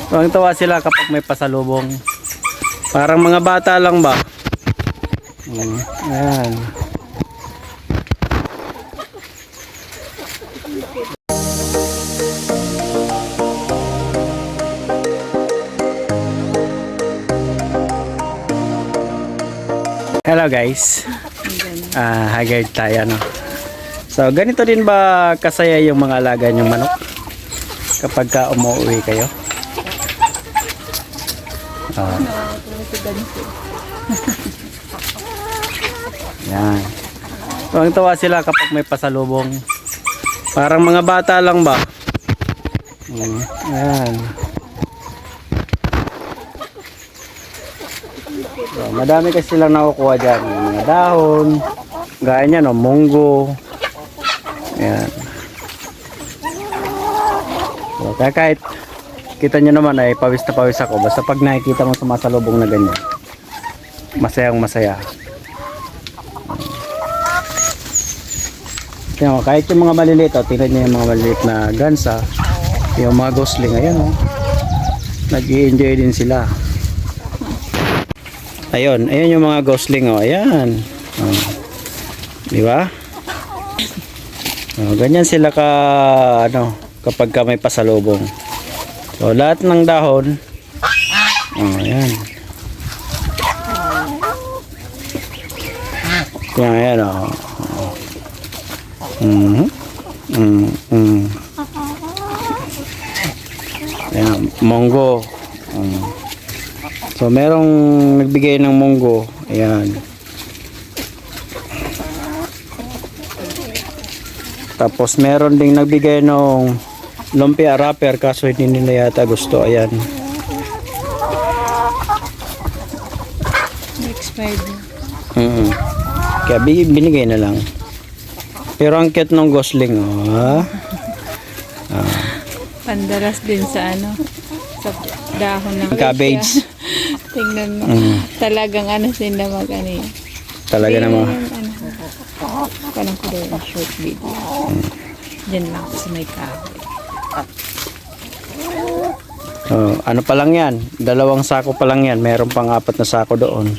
Tuwang-tuwa sila kapag may pasalubong. Parang mga bata lang ba? Ayan. Hello guys. Haggard tayo, no? So ganito din ba kasaya yung mga alaga niyong manok kapag ka umuwi kayo? Yan. Tuwang-tuwa sila kapag may pasalubong. Parang mga bata lang ba? Ayan. So, madami kasi silang nakukuha dyan. Mga dahon, gaya niya, no, munggo. Ayan. So, kaya kahit kita nyo naman ay pawis na pawis ako. Basta pag nakikita mo sumasalubong na ganyan, masayang masaya. Tingnan mo, kahit yung mga maliliit, tingnan nyo yung mga maliliit na gansa, yung mga gosling, ayan o, nag-i-enjoy din sila. Ayun yung mga gosling, oh, ayan. Di ba? Ganyan sila kapag ka may pasalubong. So lahat ng dahon, ayan. Ayan, oh. Ayan, munggo. So merong nagbigay ng munggo. Ayan. Tapos meron ding nagbigay ng lumpia wrapper kaso hindi nila yata gusto. Ayan. Expired. Kaya binigay na lang. Pero ang cute ng gosling, oh. Pandaras din sa sa dahon ng cabbage. Tingnan mo. Talagang sila Talaga naman. Parang ko yung short video. Diyan lang kasi may kahoy. Ano pa lang yan? 2 sako pa lang yan. Meron pang 4 na sako doon.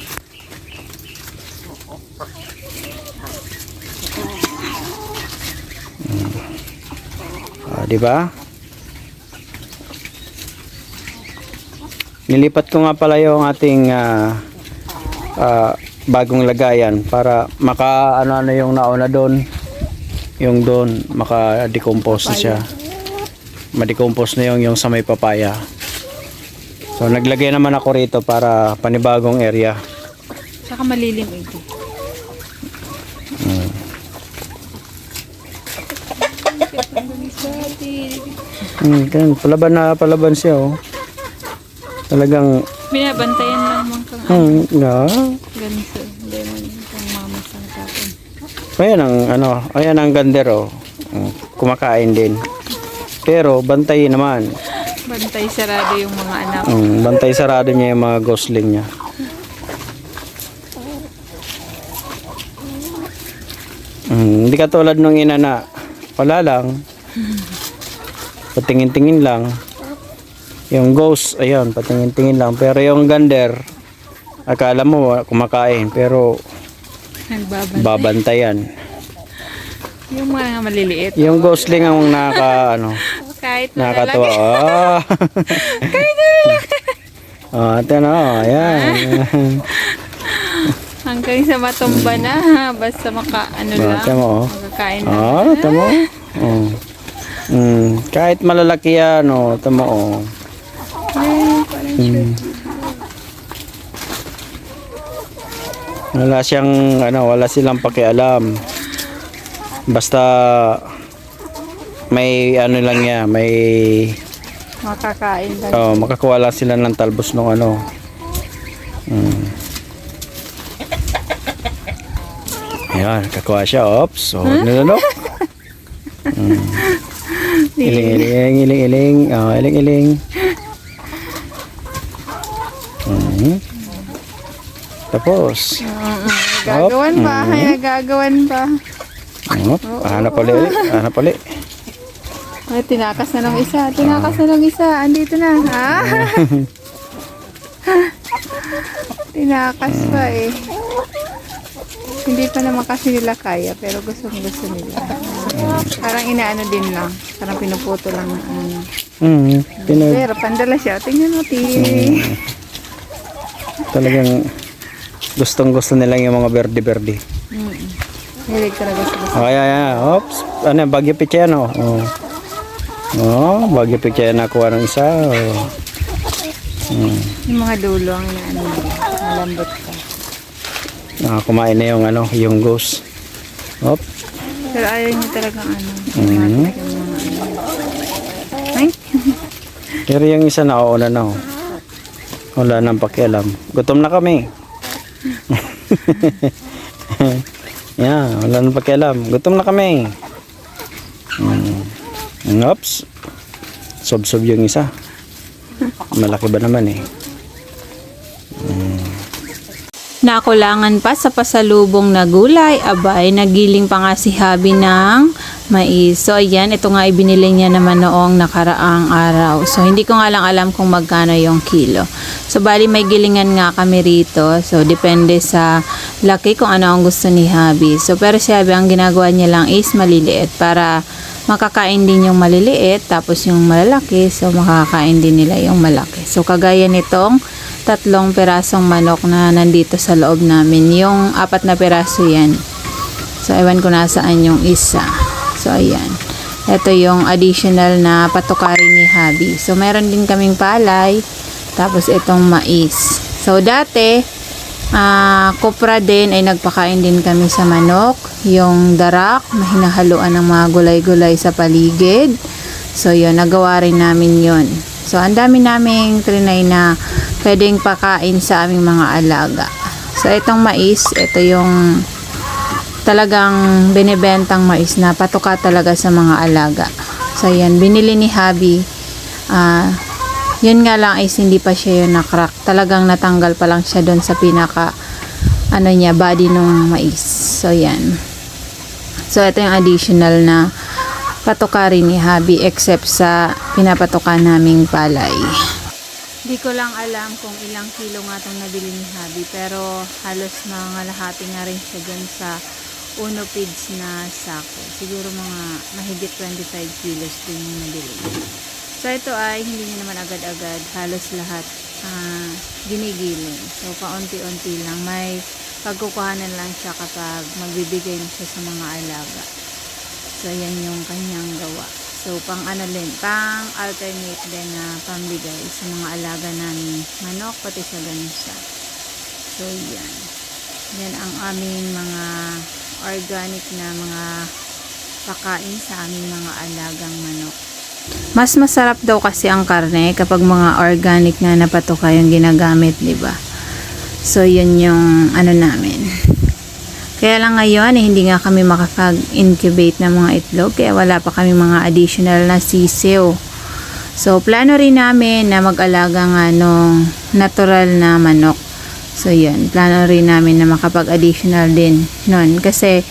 Di ba? Nilipat ko nga pala yung ating bagong lagayan para maka ano yung nauna doon, yung doon maka-decompose na siya. Ma-decompose na yung sa may papaya. So naglagay naman ako rito para panibagong area. Saka malilim ito. Palaban siya, oh. Talagang binabantayan lang man kang ganito. Hindi man kang mamasang tapon. Ayan ang gander, oh. Kumakain din. Pero bantayin naman. Bantay sarado yung mga anak. Bantay sarado niya yung mga gosling niya. Hindi katulad nung ina na wala lang. Patingin-tingin lang. Yung ghost, ayun, patingin-tingin lang. Pero yung gander, akala mo kumakain, pero babantayan. Yung mga maliliit. Yung ghostling ang kahit nakakatawa. Kahit na Ito na, ayan. hanggang sa matumba na, basta lang. Makakain na. Ito mo. Kahit malalaki yan, ito mo. Wala silang pakialam. Basta may lang yan, may makakain lang. makakuha lang sila ng talbos ng Ayan, kakuha siya. Oops. So, nilalok. Iling. Iling. Tapos. Gagawan pa. Gagawan pa. Hanap ulit. Ay, tinakas na ng isa. Tinakas na ng isa. Andito na. Ah! Tinakas pa eh. Hindi pa naman kasi nila kaya, pero gusto nila. Parang inaano din lang. Parang pinuputo lang ng ano. Pero pandala siya. Tingnan mo, Talagang gustong-gusto nilang yung mga berde-berde. Hilig talaga sila. Kaya, oops. Ano, bagyo pitya, no? Oh. Oh, bagyo pitya na nakuha ng isa. Oh. Yung mga dulo ang inaano nila. Malambot pa. Kumain na yung ano, yung goose. Op. Pero ayaw niya talagang ano. Mm. Yung mga ano. Ay! Pero yung isa nauuna na. Oh. Wala nang pakialam. Gutom na kami. Yeah, wala nang pakialam. Gutom na kami. Oops. Sob-sob yung isa. Malaki ba naman eh. Nakulangan pa sa pasalubong na gulay, abay, nagiling pa nga si Habi ng mais. So, ayan, ito nga ibinili niya naman noong nakaraang araw. So, hindi ko nga lang alam kung magkano yung kilo. So, bali may gilingan nga kami rito. So, depende sa laki kung ano ang gusto ni Habi. So, pero si Habi, ang ginagawa niya lang is maliliit para makakain din yung maliliit, tapos yung malalaki, so makakain din nila yung malaki. So, kagaya nitong 3 pirasong manok na nandito sa loob namin. Yung 4 na piraso yan. So, ewan ko nasaan yung isa. So, ayan. Ito yung additional na patukari ni Habi. So, meron din kaming palay. Tapos, itong mais. So, dati, kopra din ay nagpakain din kami sa manok. Yung darak na hinahaluan ng mga gulay-gulay sa paligid. So, yun. Nagawa rin namin yun. So, ang dami naming trinay na pwedeng pakain sa aming mga alaga. So, itong mais, ito yung talagang binibentang mais na patuka talaga sa mga alaga. So, yan. Binili ni Habi. Yun nga lang is hindi pa siya yung nakrack. Talagang natanggal pa lang siya doon sa pinaka body ng mais. So, yan. So, ito yung additional na patukari ni Habi except sa pinapatukan naming palay. Hindi ko lang alam kung ilang kilo nga itong nabili ni Habi, pero halos mga lahati nga rin siya dyan sa Uno Feeds na sako. Siguro mga mahigit 25 kilos din yung nabili. So ito ay hindi niya naman agad-agad, halos lahat ginigiling. So paunti-unti lang, may pagkukuhanan lang siya kapag magbibigay na siya sa mga alaga. So yan yung kanyang gawa. So pang alternate din na pambigay sa mga alaga namin manok, pati sa ganisa. So yan. Yan ang aming mga organic na mga pakain sa aming mga alagang manok. Mas masarap daw kasi ang karne kapag mga organic na napatuka yung ginagamit, di ba? So yun yung namin. Kaya lang ngayon, hindi nga kami makapag-incubate ng mga itlog. Kaya wala pa kami mga additional na sisiw. So, plano rin namin na mag-alaga nga nung natural na manok. So, yun. Plano rin namin na makapag-additional din nun. Kasi,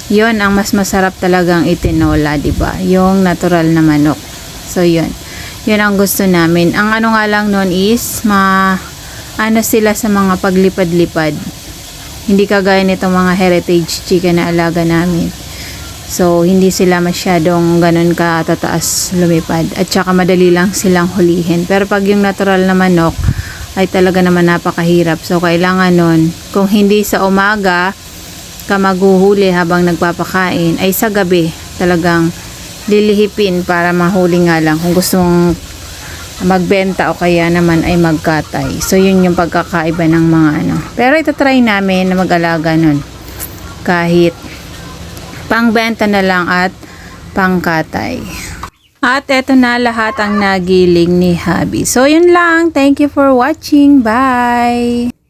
yun ang mas masarap talagang itinola, diba? Yung natural na manok. So, yun. Yun ang gusto namin. Ang nga lang nun is, sila sa mga paglipad-lipad. Hindi kagaya nitong mga heritage chicken na alaga namin. So, hindi sila masyadong ganun katataas lumipad. At saka madali lang silang hulihin. Pero pag yung natural na manok, ay talaga naman napakahirap. So, kailangan nun, kung hindi sa umaga ka maghuhuli habang nagpapakain, ay sa gabi talagang lilihipin para mahuli nga lang. Kung gusto mong magbenta o kaya naman ay magkatay. So, yun yung pagkakaiba ng mga Pero itatry namin na mag-alaga nun. Kahit pangbenta na lang at pangkatay. At eto na lahat ang nagiling ni Habi. So, yun lang. Thank you for watching. Bye!